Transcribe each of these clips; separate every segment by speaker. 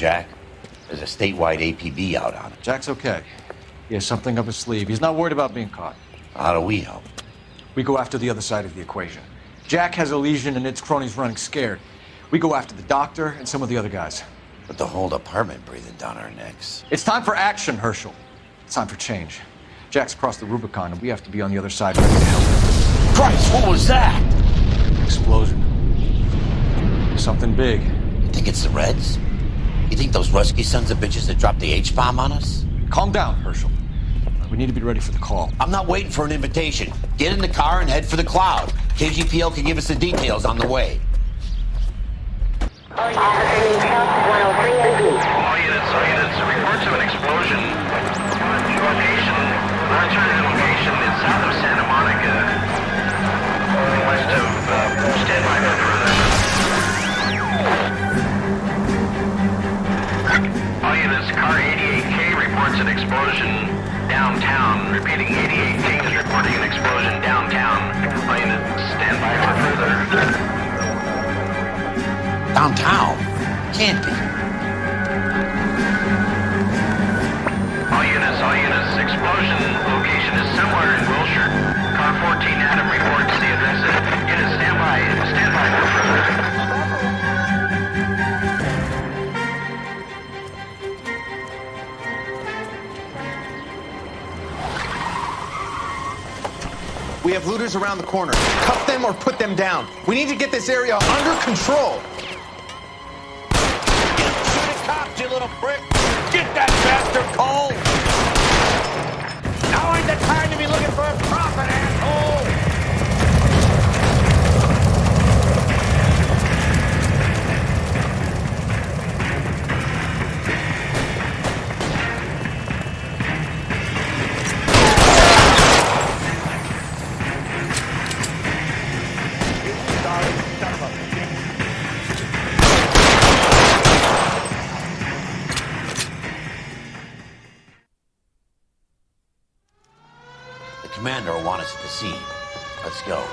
Speaker 1: Jack? There's a statewide APB out on him.
Speaker 2: Jack's okay. He has something up his sleeve. He's not worried about being caught.
Speaker 1: How do we help?
Speaker 2: We go after the other side of the equation. Jack has a legion and its cronies running scared. We go after the doctor and some of the other guys.
Speaker 1: But the whole department breathing down our necks.
Speaker 2: It's time for action, Herschel. It's time for change. Jack's crossed the Rubicon, and we have to be on the other side ready to help him.
Speaker 1: Christ, what was that?
Speaker 2: Explosion. Something big.
Speaker 1: You think it's the Reds? You think those Rusky sons of bitches that dropped the H-bomb on us?
Speaker 2: Calm down, Herschel. We need to be ready for the call.
Speaker 1: I'm not waiting for an invitation. Get in the car and head for the cloud. KGPL can give us the details on the way.
Speaker 3: All units, reports of an explosion. Alternative location is south of Santa Monica, west of standby for further. All units, car 88K reports an explosion downtown. Repeating, 88K is reporting an explosion downtown. All units, stand by for further.
Speaker 1: Downtown? Can't be.
Speaker 3: All units, explosion location is somewhere in Wilshire. Car 14 Adam reports the address. Units, stand by for further.
Speaker 4: We have looters around the corner. Cuff them or put them down. We need to get this area under control.
Speaker 1: Shoot it, cops, you little prick! Get that bastard cold! Now ain't the time to be looking for a profit, asshole! The commander will want us at the scene. Let's go.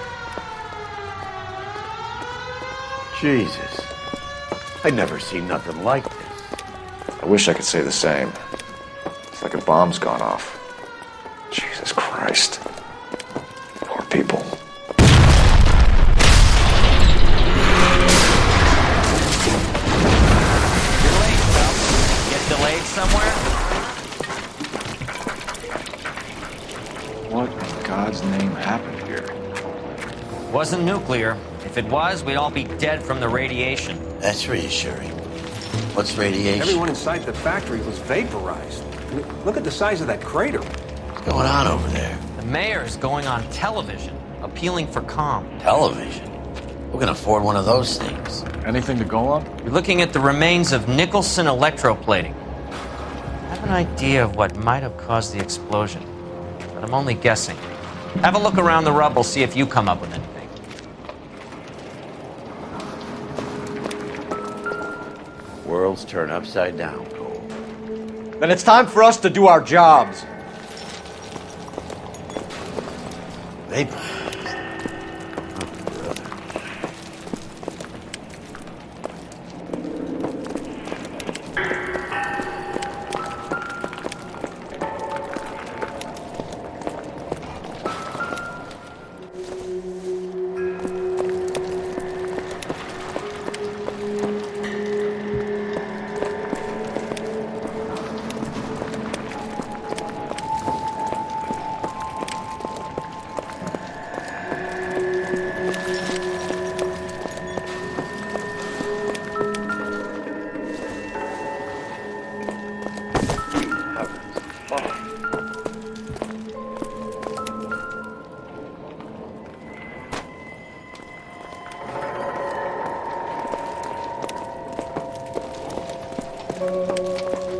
Speaker 1: Jesus. I've never seen nothing like this.
Speaker 2: I wish I could say the same. It's like a bomb's gone off. Jesus Christ. Poor people.
Speaker 5: You're late, Phelps. Get delayed somewhere?
Speaker 2: What in God's name happened here?
Speaker 5: Wasn't nuclear. If it was, we'd all be dead from the radiation.
Speaker 1: That's reassuring. What's radiation?
Speaker 6: Everyone inside the factory was vaporized. I mean, look at the size of that crater.
Speaker 1: What's going on over there?
Speaker 5: The mayor's going on television, appealing for calm.
Speaker 1: Television? Who can afford one of those things?
Speaker 2: Anything to go on?
Speaker 5: We're looking at the remains of Nicholson electroplating. I have an idea of what might have caused the explosion, but I'm only guessing. Have a look around the rubble, see if you come up with anything.
Speaker 1: Worlds turn upside down, Cole.
Speaker 2: Then it's time for us to do our jobs.
Speaker 1: Vapor.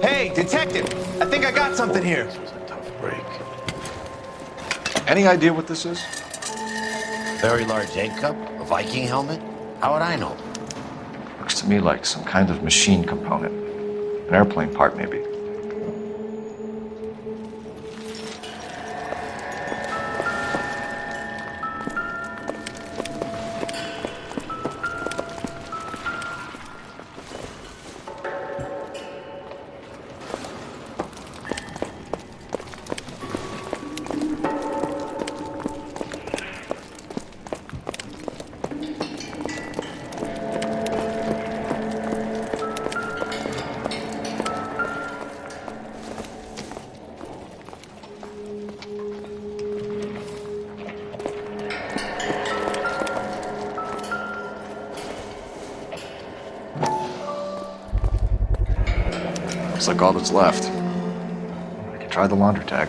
Speaker 4: Hey, detective! I think I got something here.
Speaker 1: This was a tough break.
Speaker 2: Any idea what this is?
Speaker 1: Very large egg cup? A Viking helmet? How would I know?
Speaker 2: Looks to me like some kind of machine component. An airplane part, maybe. Looks like all that's left. I can try the laundry tag.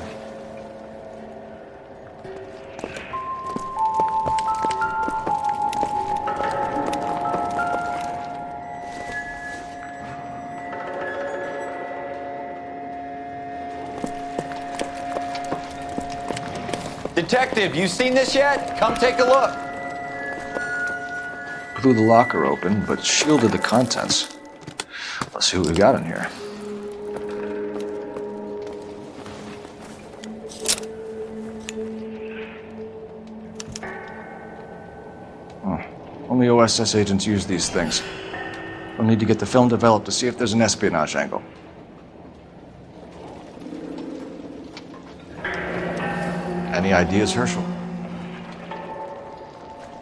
Speaker 7: Detective, you seen this yet? Come take a look.
Speaker 2: Blew the locker open, but shielded the contents. Let's see what we got in here. Only OSS agents use these things. We'll need to get the film developed to see if there's an espionage angle. Any ideas, Herschel?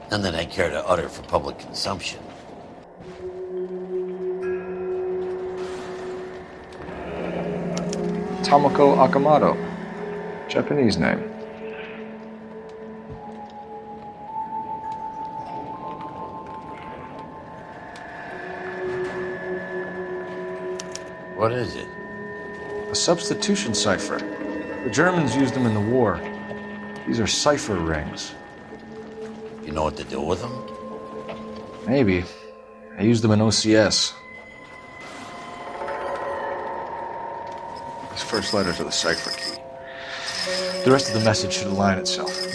Speaker 1: None that I care to utter for public consumption.
Speaker 2: Tomoko Akamoto. Japanese name.
Speaker 1: What is it?
Speaker 2: A substitution cipher. The Germans used them in the war. These are cipher rings.
Speaker 1: You know what to do with them?
Speaker 2: Maybe. I used them in OCS. These first letters are the cipher key. The rest of the message should align itself.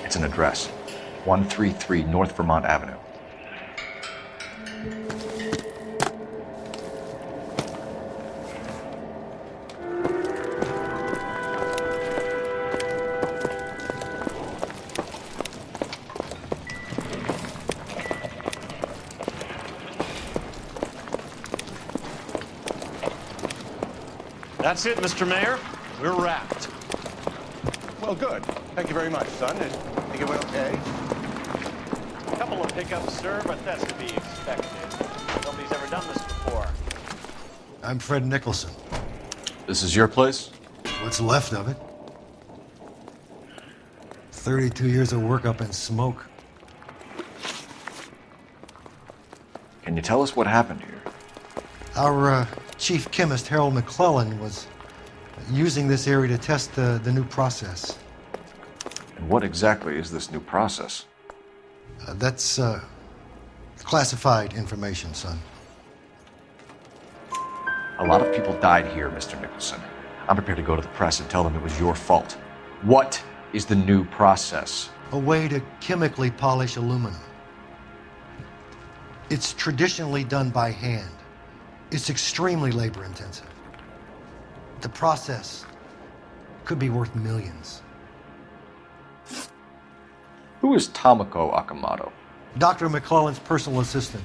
Speaker 2: It's an address. 133 North Vermont Avenue.
Speaker 8: That's it, Mr. Mayor. We're wrapped.
Speaker 4: Well, good. Thank you very much, son. I think it went okay.
Speaker 8: Couple of hiccups, sir, but that's to be expected. Nobody's ever done this before.
Speaker 9: I'm Fred Nicholson.
Speaker 2: This is your place?
Speaker 9: What's left of it? 32 years of work up in smoke.
Speaker 2: Can you tell us what happened here?
Speaker 9: Our chief chemist, Harold McClellan, was using this area to test the new process.
Speaker 2: And what exactly is this new process?
Speaker 9: That's classified information, son.
Speaker 2: A lot of people died here, Mr. Nicholson. I'm prepared to go to the press and tell them it was your fault. What is the new process?
Speaker 9: A way to chemically polish aluminum. It's traditionally done by hand. It's extremely labor intensive. The process could be worth millions.
Speaker 2: Who is Tomoko Akamoto?
Speaker 9: Dr. McClellan's personal assistant.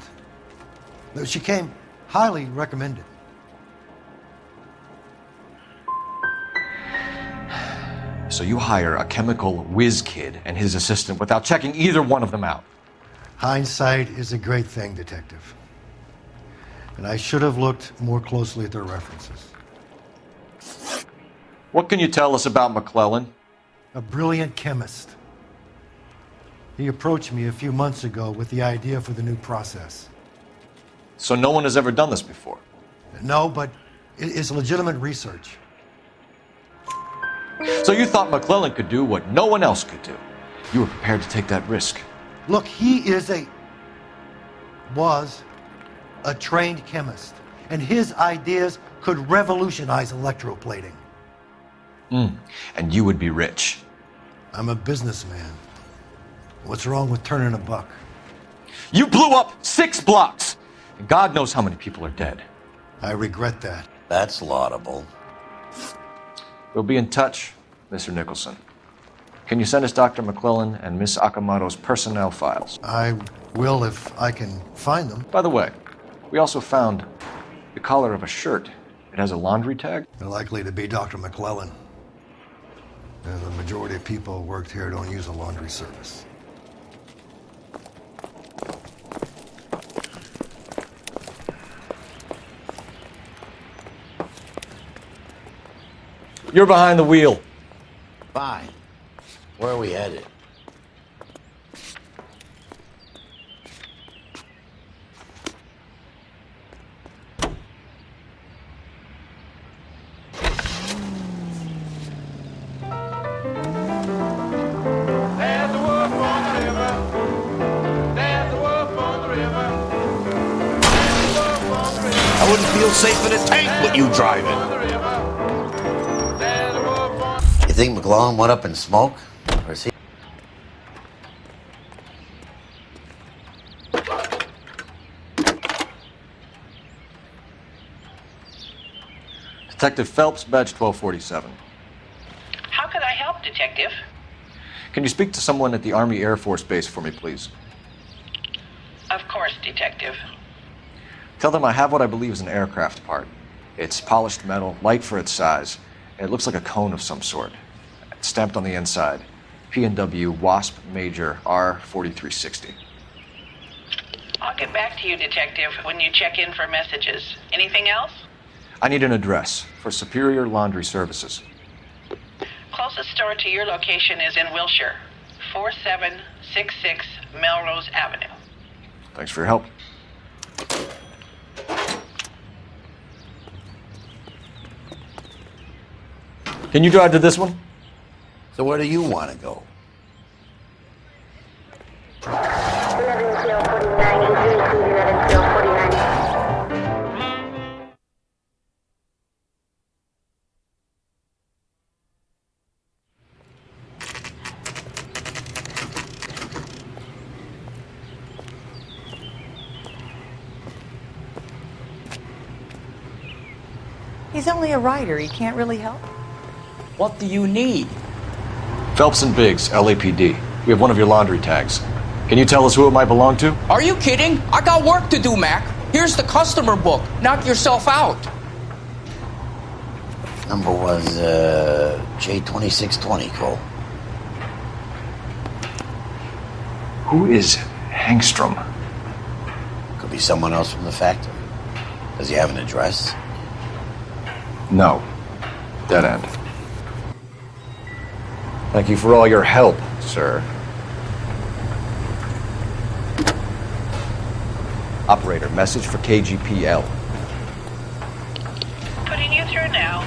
Speaker 9: She came highly recommended.
Speaker 2: So you hire a chemical whiz kid and his assistant without checking either one of them out?
Speaker 9: Hindsight is a great thing, Detective. And I should have looked more closely at their references.
Speaker 2: What can you tell us about McClellan?
Speaker 9: A brilliant chemist. He approached me a few months ago with the idea for the new process.
Speaker 2: So no one has ever done this before?
Speaker 9: No, but it's legitimate research.
Speaker 2: So you thought McClellan could do what no one else could do? You were prepared to take that risk?
Speaker 9: Look, he was a trained chemist, and his ideas could revolutionize electroplating.
Speaker 2: And you would be rich.
Speaker 9: I'm a businessman. What's wrong with turning a buck?
Speaker 2: You blew up 6 blocks! And God knows how many people are dead.
Speaker 9: I regret that.
Speaker 1: That's laudable.
Speaker 2: We'll be in touch, Mr. Nicholson. Can you send us Dr. McClellan and Miss Akamoto's personnel files?
Speaker 9: I will if I can find them.
Speaker 2: By the way, we also found the collar of a shirt. It has a laundry tag.
Speaker 9: They're likely to be Dr. McClellan. And the majority of people who worked here don't use a laundry service.
Speaker 2: You're behind the wheel.
Speaker 1: Fine. Where are we headed?
Speaker 8: There's a wolf on the river. There's a wolf on the river. There's a wolf on the river.
Speaker 1: I wouldn't feel safe in a tank with you driving. You think McClellan went up in smoke? Or is he?
Speaker 2: Detective Phelps, badge 1247.
Speaker 10: How could I help, Detective?
Speaker 2: Can you speak to someone at the Army Air Force Base for me, please?
Speaker 10: Of course, Detective.
Speaker 2: Tell them I have what I believe is an aircraft part. It's polished metal, light for its size, and it looks like a cone of some sort. It's stamped on the inside. P&W Wasp Major R4360.
Speaker 10: I'll get back to you, Detective, when you check in for messages. Anything else?
Speaker 2: I need an address for Superior Laundry Services.
Speaker 10: Closest store to your location is in Wilshire, 4766 Melrose Avenue.
Speaker 2: Thanks for your help. Can you drive to this one?
Speaker 1: So where do you want to go?
Speaker 11: He's only a writer. He can't really help.
Speaker 7: What do you need?
Speaker 2: Phelps and Biggs, LAPD. We have one of your laundry tags. Can you tell us who it might belong to?
Speaker 7: Are you kidding? I got work to do, Mac. Here's the customer book. Knock yourself out.
Speaker 1: Number was J2620, Cole.
Speaker 2: Who is Hangstrom?
Speaker 1: Could be someone else from the factory. Does he have an address?
Speaker 2: No. Dead end. Thank you for all your help, sir. Operator, message for KGPL.
Speaker 10: Putting you through now.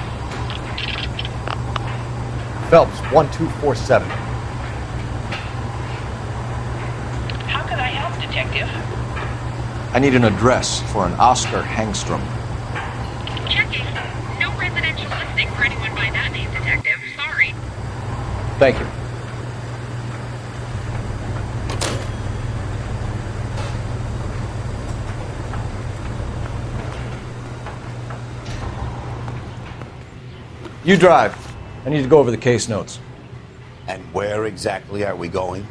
Speaker 2: Phelps, 1247.
Speaker 10: How could I help, Detective?
Speaker 2: I need an address for an Oscar Hangstrom.
Speaker 12: Checking. No residential listing for anyone by that name, Detective. Sorry.
Speaker 2: Thank you. You drive. I need to go over the case notes.
Speaker 1: And where exactly are we going?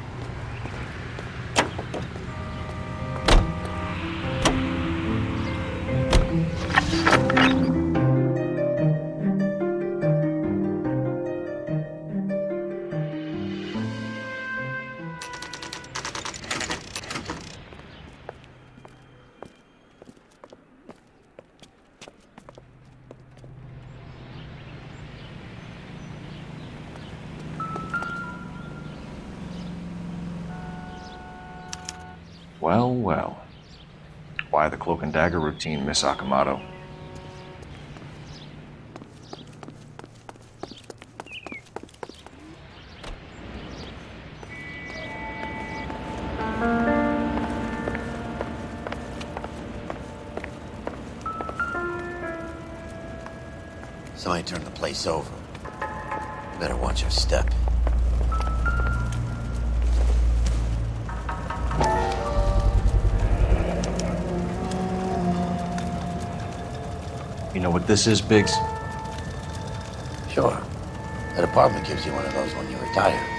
Speaker 2: Well, well. Why the cloak and dagger routine, Miss Akamoto?
Speaker 1: Somebody turned the place over. Better watch your step.
Speaker 2: know what this is, Biggs?
Speaker 1: Sure. The department gives you one of those when you retire.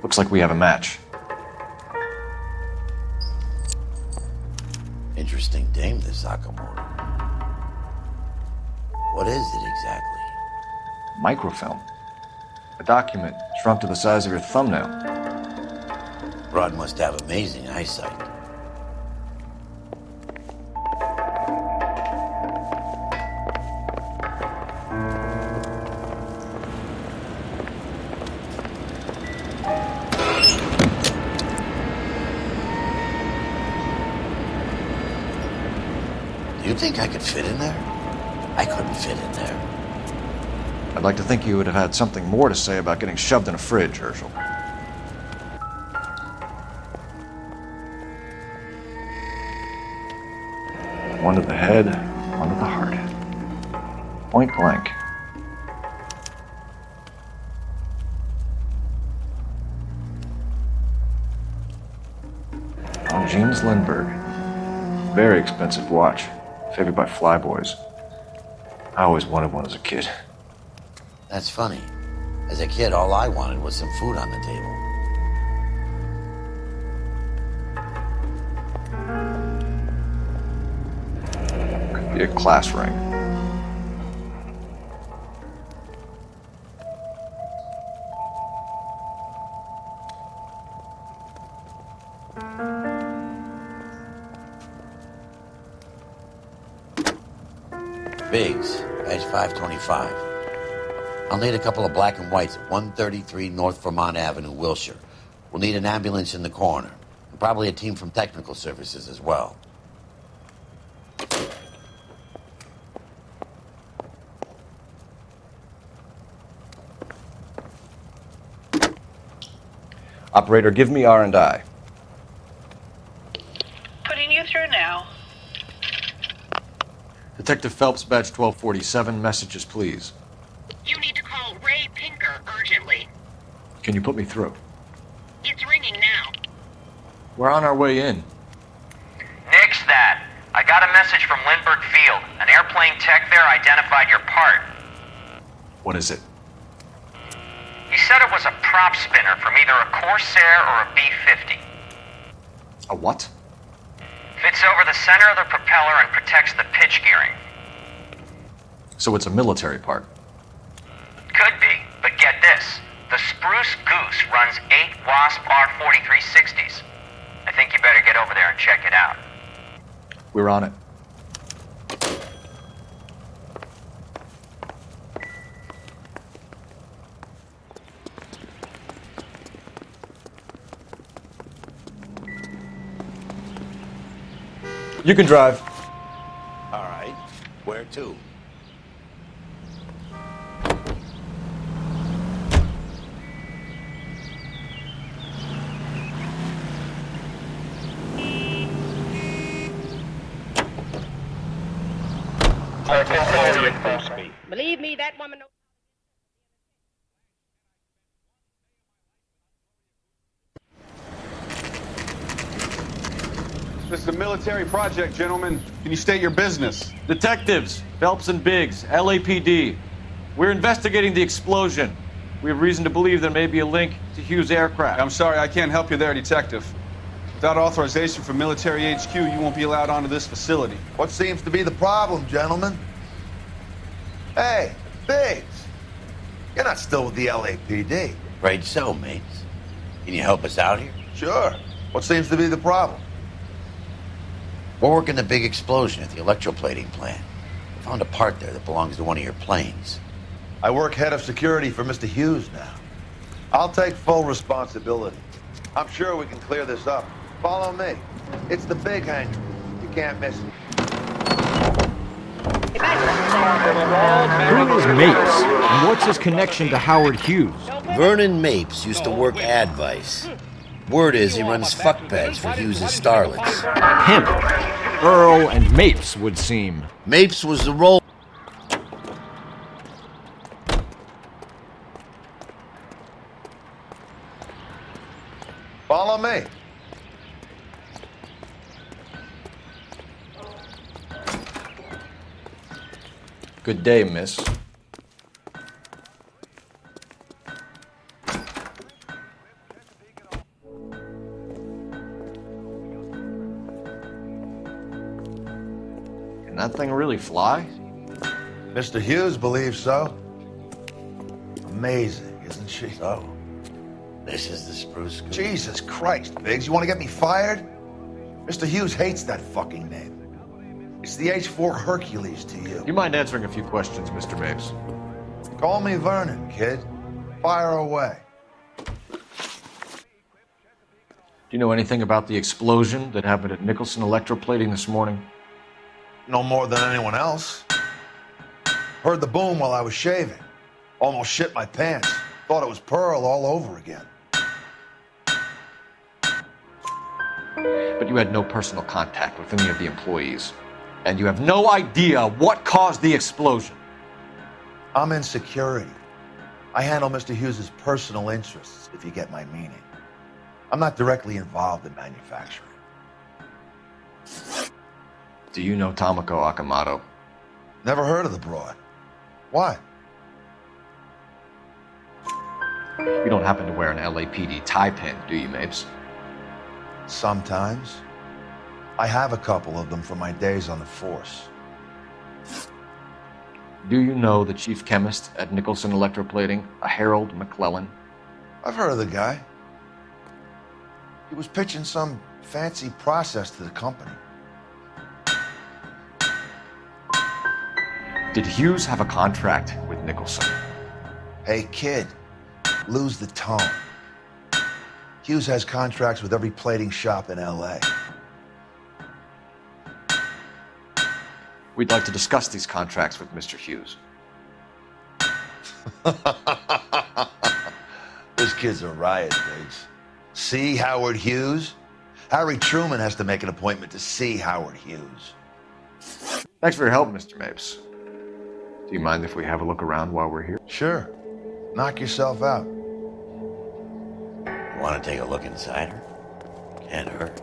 Speaker 2: Looks like we have a match.
Speaker 1: Interesting dame, this Sakamoto. What is it exactly?
Speaker 2: Microfilm. A document shrunk to the size of your thumbnail.
Speaker 1: Broad must have amazing eyesight. Do you think I could fit in there? I couldn't fit in there.
Speaker 2: I'd like to think you would have had something more to say about getting shoved in a fridge, Herschel. One to the head, one to the heart. Point blank. On James Lindbergh. Very expensive watch. Favored by flyboys. I always wanted one as a kid.
Speaker 1: That's funny. As a kid, all I wanted was some food on the table.
Speaker 2: Could be a class ring.
Speaker 1: Biggs, badge 525. I'll need a couple of black and whites at 133 North Vermont Avenue, Wilshire. We'll need an ambulance in the corner. And probably a team from technical services as well.
Speaker 2: Operator, give me R&I.
Speaker 10: Putting you through now.
Speaker 2: Detective Phelps, badge 1247, messages, please.
Speaker 12: You need to call Ray Pinker urgently.
Speaker 2: Can you put me through?
Speaker 12: It's ringing now.
Speaker 2: We're on our way in.
Speaker 3: Nix that. I got a message from Lindbergh Field. An airplane tech there identified your part.
Speaker 2: What is it?
Speaker 3: He said it was a prop spinner from either a Corsair or a B-50.
Speaker 2: A what?
Speaker 3: Fits over the center of the propeller and protects the pitch gearing.
Speaker 2: So it's a military part.
Speaker 3: Could be, but get this. The Spruce Goose runs 8 Wasp R-4360s. I think you better get over there and check it out.
Speaker 2: We're on it. You can drive.
Speaker 1: All right. Where to?
Speaker 12: Believe me, that woman knows.
Speaker 13: This is a military project, gentlemen. Can you state your business?
Speaker 2: Detectives, Phelps and Biggs, LAPD. We're investigating the explosion. We have reason to believe there may be a link to Hughes' aircraft.
Speaker 13: I'm sorry, I can't help you there, Detective. Without authorization from Military HQ, you won't be allowed onto this facility.
Speaker 14: What seems to be the problem, gentlemen? Hey, Biggs, you're not still with the LAPD.
Speaker 1: Afraid so, mates. Can you help us out here?
Speaker 14: Sure. What seems to be the problem?
Speaker 1: We're working the big explosion at the electroplating plant. We found a part there that belongs to one of your planes.
Speaker 14: I work head of security for Mr. Hughes now. I'll take full responsibility. I'm sure we can clear this up. Follow me. It's the big hangar. You can't miss it.
Speaker 15: Who is Mapes, and what's his connection to Howard Hughes?
Speaker 1: Vernon Mapes used to work Advice. Word is he runs fuck pads for Hughes' starlets.
Speaker 15: Pimp? Earl, and Mapes would seem.
Speaker 1: Mapes was the role.
Speaker 14: Follow me.
Speaker 2: Good day, miss. Can that thing really fly?
Speaker 14: Mr. Hughes believes so. Amazing, isn't she?
Speaker 1: So, this is the spruce scoop.
Speaker 14: Jesus Christ, Biggs, you want to get me fired? Mr. Hughes hates that fucking name. It's the H4 Hercules to you.
Speaker 2: Do you mind answering a few questions, Mr. Mapes?
Speaker 14: Call me Vernon, kid. Fire away.
Speaker 2: Do you know anything about the explosion that happened at Nicholson Electroplating this morning?
Speaker 14: No more than anyone else. Heard the boom while I was shaving. Almost shit my pants. Thought it was Pearl all over again.
Speaker 2: But you had no personal contact with any of the employees. And you have no idea what caused the explosion.
Speaker 14: I'm in security. I handle Mr. Hughes' personal interests, if you get my meaning. I'm not directly involved in manufacturing.
Speaker 2: Do you know Tomoko Akamoto?
Speaker 14: Never heard of the broad. Why?
Speaker 2: You don't happen to wear an LAPD tie pin, do you, Mapes?
Speaker 14: Sometimes. I have a couple of them from my days on the force.
Speaker 2: Do you know the chief chemist at Nicholson Electroplating, a Harold McClellan?
Speaker 14: I've heard of the guy. He was pitching some fancy process to the company.
Speaker 2: Did Hughes have a contract with Nicholson?
Speaker 14: Hey, kid, lose the tone. Hughes has contracts with every plating shop in LA.
Speaker 2: We'd like to discuss these contracts with Mr. Hughes.
Speaker 14: This kid's a riot, Biggs. See Howard Hughes? Harry Truman has to make an appointment to see Howard Hughes.
Speaker 2: Thanks for your help, Mr. Mapes. Do you mind if we have a look around while we're here?
Speaker 14: Sure. Knock yourself out.
Speaker 1: You want to take a look inside her? Can't hurt.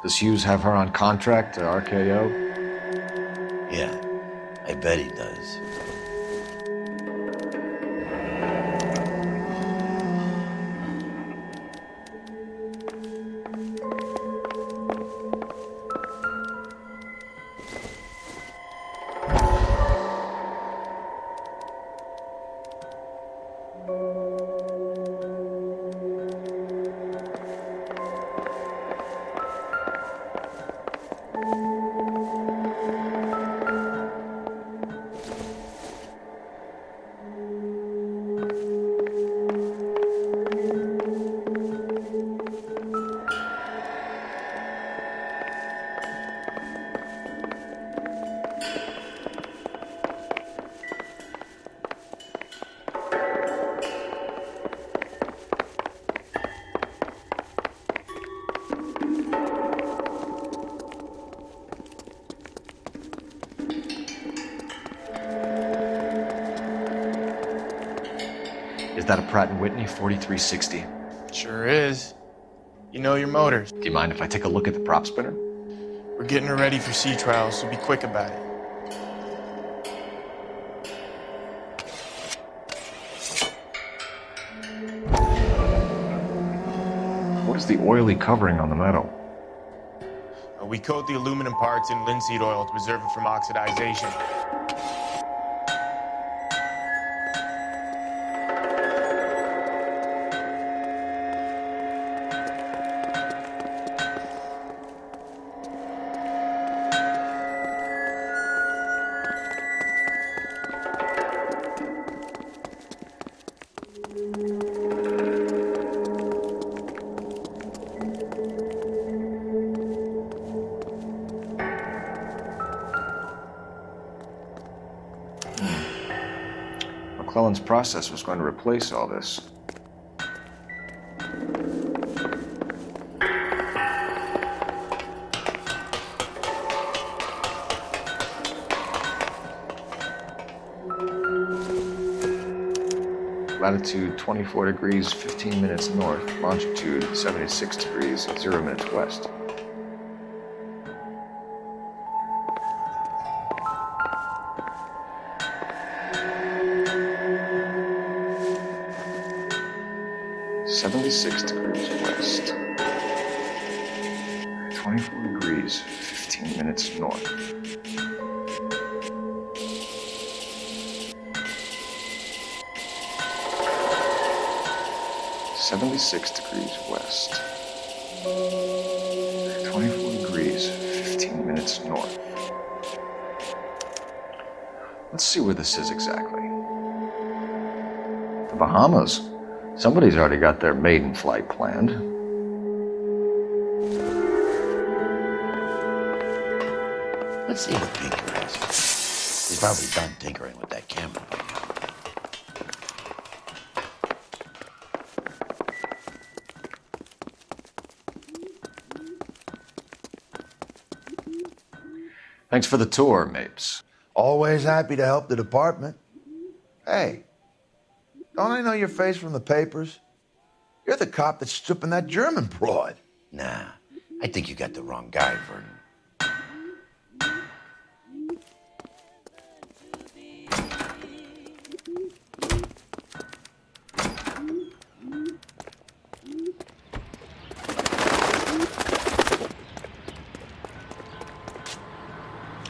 Speaker 2: Does Hughes have her on contract to RKO?
Speaker 1: Yeah, I bet he does.
Speaker 2: Is that a Pratt & Whitney 4360?
Speaker 16: Sure is. You know your motors.
Speaker 2: Do you mind if I take a look at the prop spinner?
Speaker 16: We're getting her ready for sea trials, so be quick about it.
Speaker 2: What is the oily covering on the metal?
Speaker 16: We coat the aluminum parts in linseed oil to preserve it from oxidization.
Speaker 2: McClellan's process was going to replace all this. Latitude 24 degrees, 15 minutes north. Longitude 76 degrees, 0 minutes west. .76 degrees west. 24 degrees, 15 minutes north. .76 degrees west. 24 degrees, 15 minutes north. Let's see where this is exactly. The Bahamas. Somebody's already got their maiden flight planned.
Speaker 1: Let's see what Tinker has. He's probably done tinkering with that camera by now.
Speaker 2: Thanks for the tour, Mapes.
Speaker 14: Always happy to help the department. Hey, don't I know your face from the papers? You're the cop that's stripping that German broad.
Speaker 1: Nah, I think you got the wrong guy, Vernon.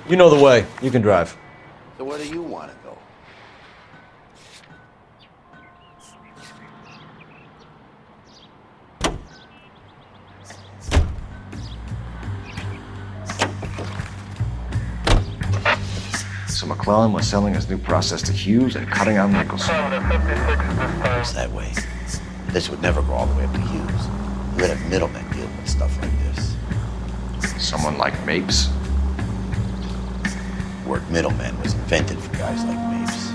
Speaker 2: You know the way. You can drive.
Speaker 1: So where do you want to go?
Speaker 2: So McClellan was selling his new process to Hughes and cutting out Nicholson.
Speaker 1: It's that way. This would never go all the way up to Hughes. You would have middlemen dealing with stuff like this.
Speaker 2: Someone like Mapes?
Speaker 1: The word middleman was invented for guys like Mapes.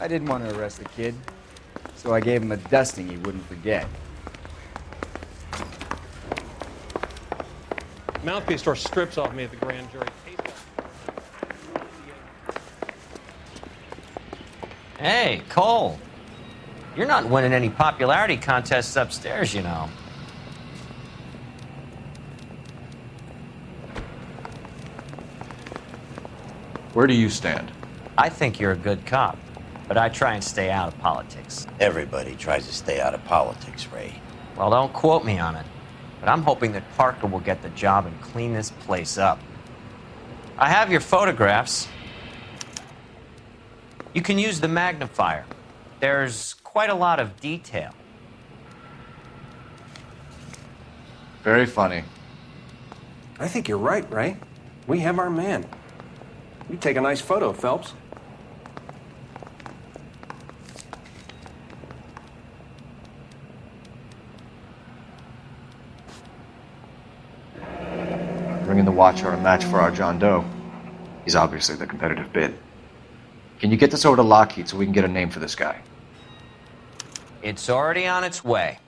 Speaker 17: I didn't want to arrest the kid, so I gave him a dusting he wouldn't forget.
Speaker 18: Mouthpiece tore strips off me at the grand jury.
Speaker 5: Hey, Cole. You're not winning any popularity contests upstairs, you know.
Speaker 2: Where do you stand?
Speaker 5: I think you're a good cop, but I try and stay out of politics.
Speaker 1: Everybody tries to stay out of politics, Ray.
Speaker 5: Well, don't quote me on it, but I'm hoping that Parker will get the job and clean this place up. I have your photographs. You can use the magnifier. There's quite a lot of detail.
Speaker 2: Very funny.
Speaker 6: I think you're right, Ray. We have our man. You take a nice photo, Phelps.
Speaker 2: Bring in the watch or a match for our John Doe. He's obviously the competitive bid. Can you get this over to Lockheed so we can get a name for this guy?
Speaker 5: It's already on its way.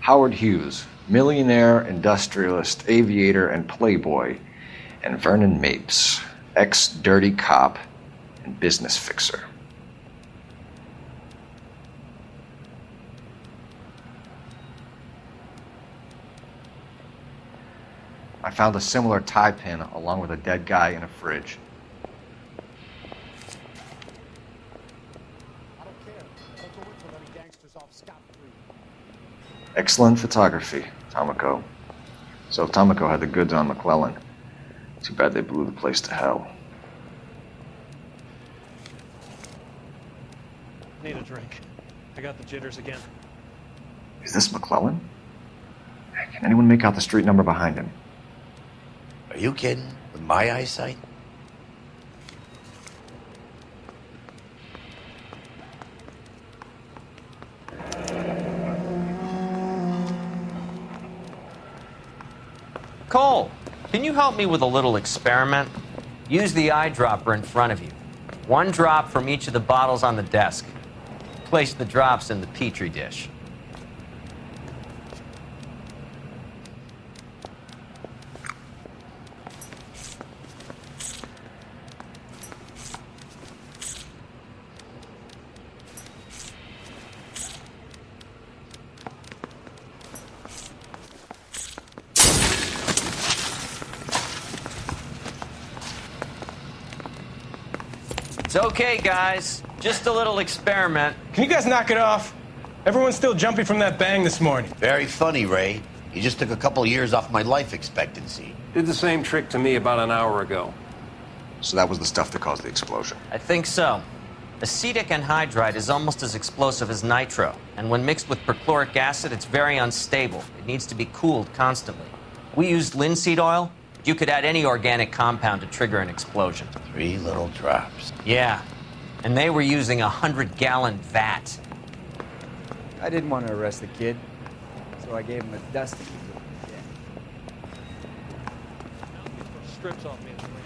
Speaker 2: Howard Hughes, millionaire, industrialist, aviator, and playboy, and Vernon Mapes, ex-dirty cop and business fixer. I found a similar tie pin along with a dead guy in a fridge. Excellent photography, Tomoko. So Tomoko had the goods on McClellan. Too bad they blew the place to hell.
Speaker 18: I got the jitters again.
Speaker 2: Is this McClellan? Can anyone make out the street number behind him?
Speaker 1: Are you kidding? With my eyesight?
Speaker 5: Cole, can you help me with a little experiment? Use the eyedropper in front of you. One drop from each of the bottles on the desk. Place the drops in the petri dish. It's okay, guys. Just a little experiment.
Speaker 19: Can you guys knock it off? Everyone's still jumping from that bang this morning.
Speaker 1: Very funny, Ray. You just took a couple years off my life expectancy.
Speaker 6: Did the same trick to me about an hour ago.
Speaker 2: So that was the stuff that caused the explosion.
Speaker 5: I think so. Acetic anhydride is almost as explosive as nitro, and when mixed with perchloric acid, it's very unstable. It needs to be cooled constantly. We used linseed oil. You could add any organic compound to trigger an explosion.
Speaker 1: 3 little drops.
Speaker 5: Yeah, and they were using a 100-gallon vat.
Speaker 17: I didn't want to arrest the kid, so I gave him a dusting.
Speaker 18: Strips off me at the grand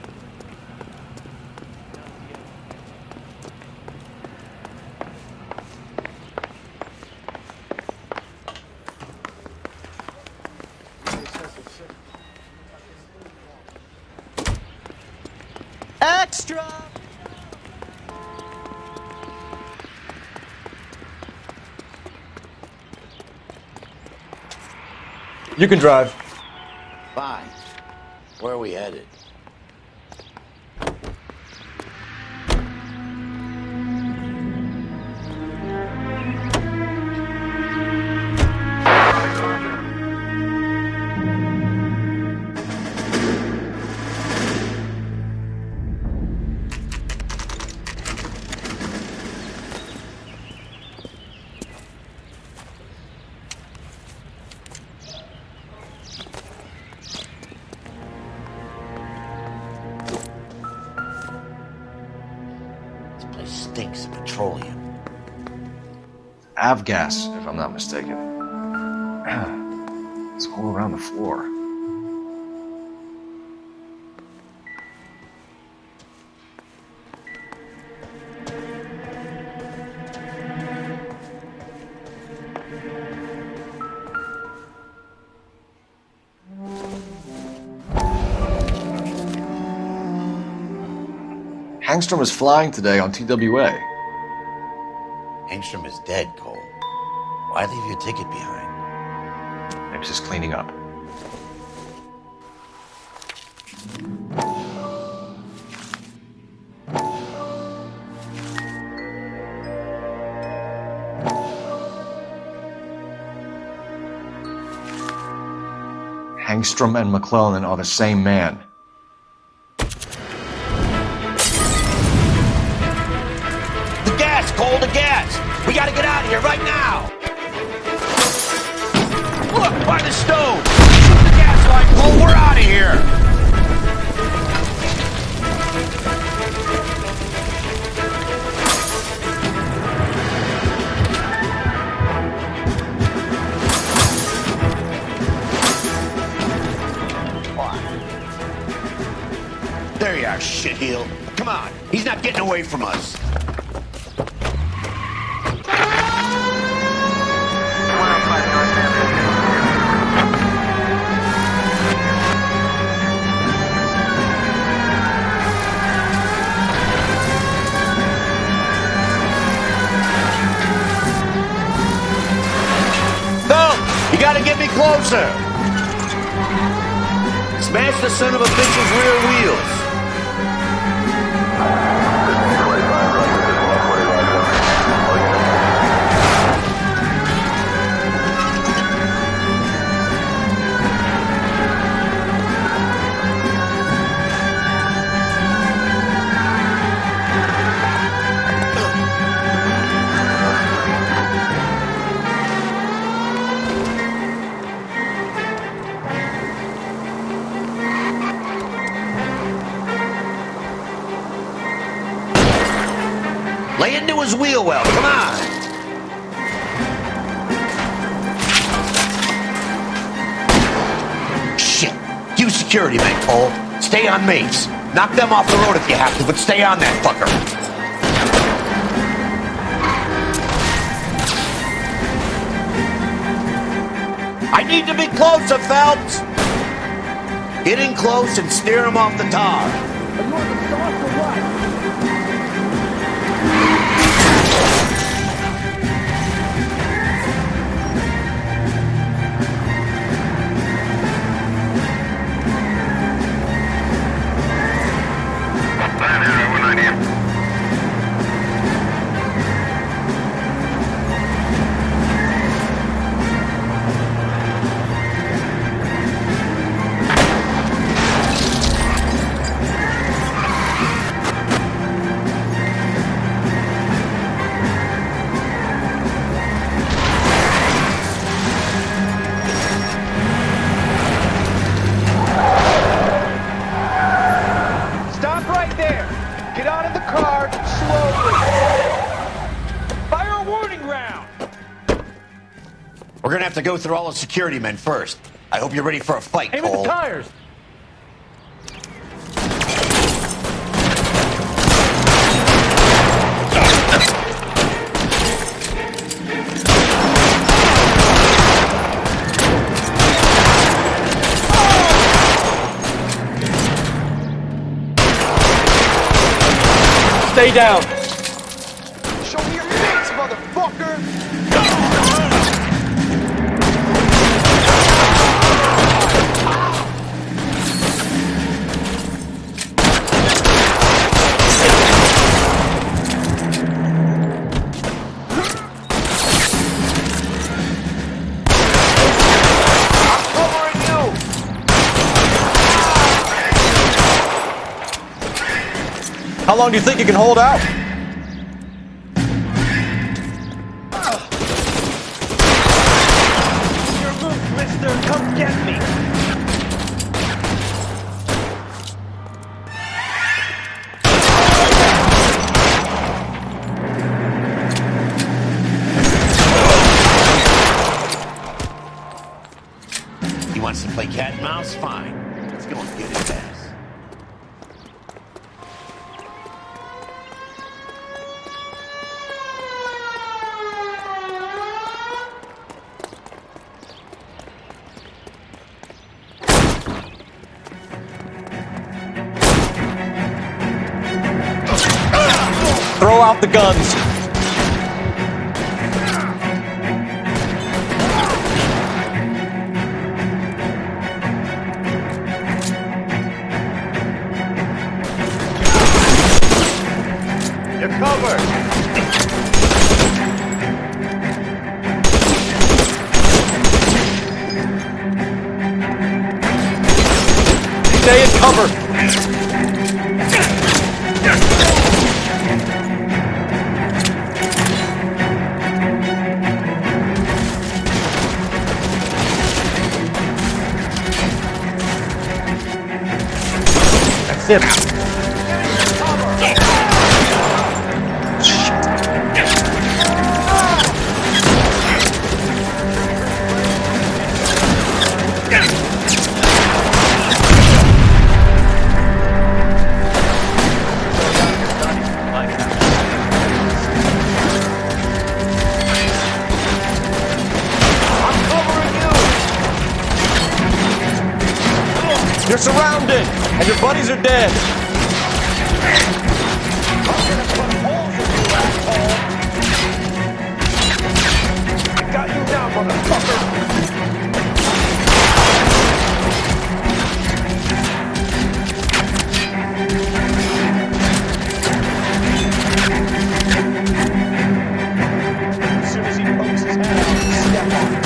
Speaker 5: Extra!
Speaker 2: You can drive.
Speaker 1: Fine. Where are we headed? Stinks of petroleum.
Speaker 2: Avgas, if I'm not mistaken. It's all around the floor. Hangstrom is flying today on TWA.
Speaker 1: Hangstrom is dead, Cole. Why leave your ticket behind?
Speaker 2: Maybe just cleaning up. Hangstrom and McClellan are the same man.
Speaker 1: Cole, the gas! We gotta get out of here right now! Look, by the stove! Shoot the gas line, Cole! We're out of here! There you are, shitheel. Come on, he's not getting away from us. You gotta get me closer! Smash the son of a bitch's rear wheels! his wheel well. Come on. Shit. You security men, Cole. Stay on Mapes. Knock them off the road if you have to, but stay on that fucker. I need to be closer, Phelps. Get in close and steer him off the tar.
Speaker 8: Stop right there. Get out of the car slowly. Fire a warning round.
Speaker 1: We're gonna have to go through all the security men first. I hope you're ready for a fight,
Speaker 8: Aim at
Speaker 1: Cole.
Speaker 8: the tires.
Speaker 19: Stay down.
Speaker 8: Show me your face, motherfucker.
Speaker 19: How long do you think you can hold out?
Speaker 8: Your move, mister. Come get me.
Speaker 1: He wants to play cat and mouse? Fine. Let's go and get his ass.
Speaker 19: Throw out the guns.
Speaker 8: You're covered.
Speaker 19: Stay in cover. That's it. You're surrounded, and your buddies are dead.
Speaker 8: I got you now, motherfucker. As soon as he pokes his head out, step on it.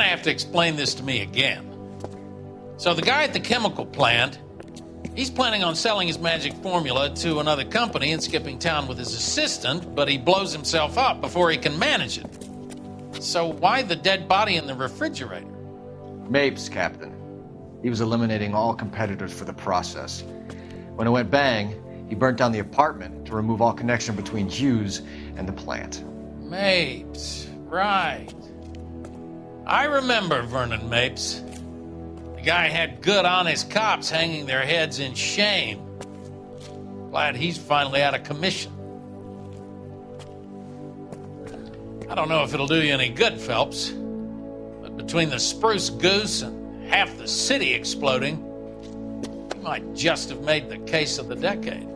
Speaker 20: gonna have to explain this to me again. So the guy at the chemical plant, he's planning on selling his magic formula to another company and skipping town with his assistant, but he blows himself up before he can manage it. So why the dead body in the refrigerator?
Speaker 2: Mapes, Captain. He was eliminating all competitors for the process. When it went bang, he burnt down the apartment to remove all connection between Hughes and the plant.
Speaker 20: Mapes, right. I remember Vernon Mapes. The guy had good, honest cops hanging their heads in shame. Glad he's finally out of commission. I don't know if it'll do you any good, Phelps, but between the spruce goose and half the city exploding, you might just have made the case of the decade.